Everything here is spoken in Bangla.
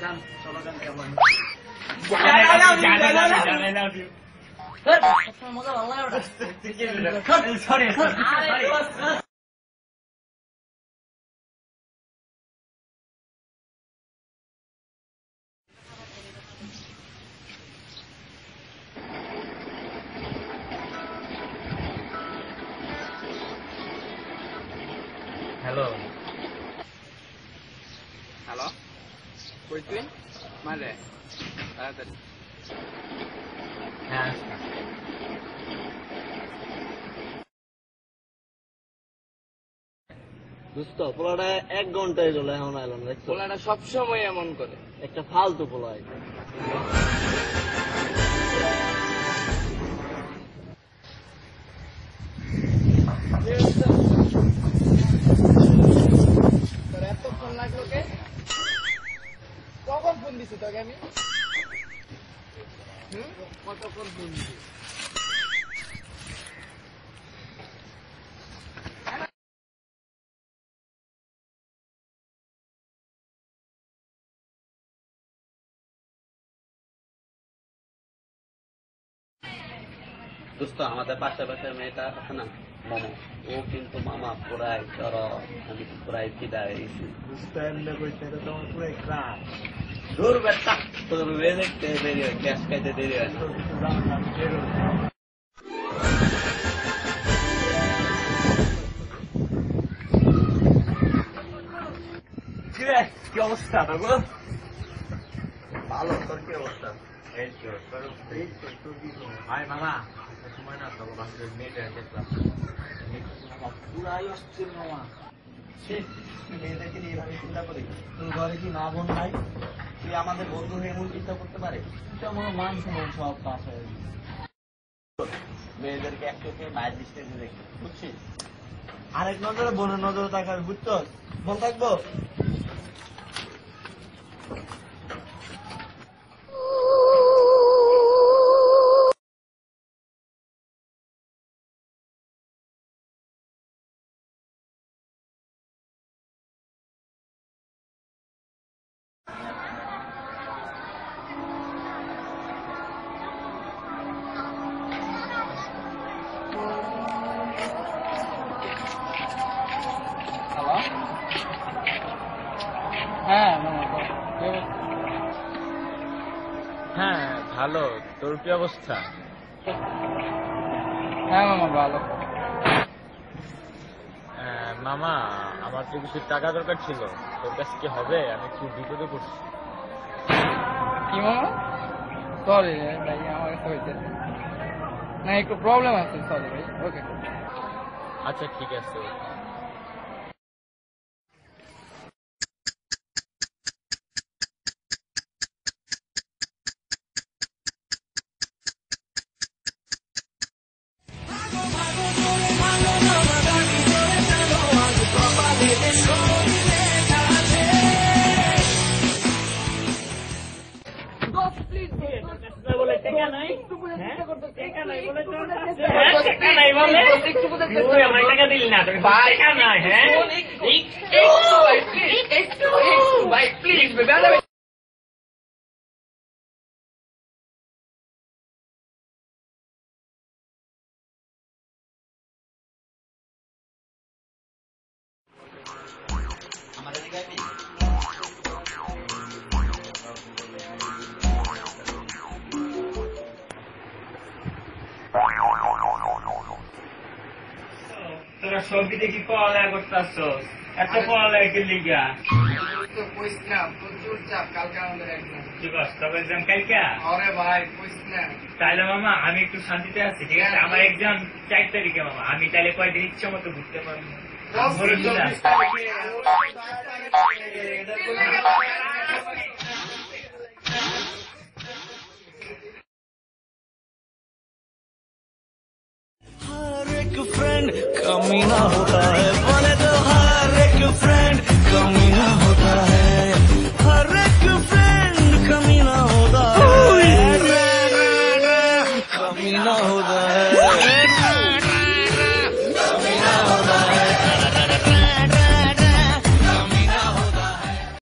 চলো গান কেমন মজা ভালো লাগে সরি হ্যালো হ্যালো কই তুই মানে তাড়াতাড়ি হ্যাঁ দোস্ত পোলাটা 1 ঘন্টায় চলে এখন আইলাম দেখছো পোলাটা সবসময় এমন করে একটা ফালতু পোলা তোর এত ফোন লাগলো কে কখন ফোন দিছি তোকে আমি কতক্ষণ ফোন দিছি দোস্ত আমাদের পাশাপাশের মেয়েটা আছে না মামা ও কিন্তু মামা পুরাই চর আমি পুরাই ফিদা হয়েছি দূর বেটা তোর মেয়ে দেখতে দেরি হয় গ্যাস খাইতে দেরি হয় না কি অবস্থা তোর ভালো তোর কি অবস্থা আয় মামা সময় না তো বাসের মেয়েটা দেখলাম পুরাই অস্থির মামা মেয়েদেরকে নিয়ে এভাবে চিন্তা করি তোর ঘরে কি মা বোন নাই তুই আমাদের বন্ধু হয়ে এমন চিন্তা করতে পারে তুই আমার মান সম্মান সব পাশ হয়ে মেয়েদেরকে এক চোখে বাইরের দৃষ্টিতে দেখি বুঝছিস আরেক নজরে বোনের নজরে তাকাবি বুঝছো মন থাকবো হ্যাঁ হ্যাঁ ভালো তোর কি অবস্থা হ্যাঁ মামা ভালো মামা আমার তো কিছু টাকা দরকার ছিল তোর কাছে কি হবে আমি খুব বিপদে পড়ছি কি মামা সরি ভাই আমার কাছে হয়েছে না একটু প্রবলেম আছে সরি ভাই ওকে আচ্ছা ঠিক আছে টাকা দিলি না হ্যাঁ তোরা সবই দেখি পড়ালেখা করতেছ এত পড়ালেখার লিগা প্রচুর চাপ কালকে আমাদের একদম তবে এক্সাম কালকা আরে ভাই কইস না তাইলে মামা আমি একটু শান্তিতে আছি ঠিক আছে আমার এক্সাম 4 তারিখে মামা আমি তাইলে কয়দিন ইচ্ছা মতো ঘুরতে পারবো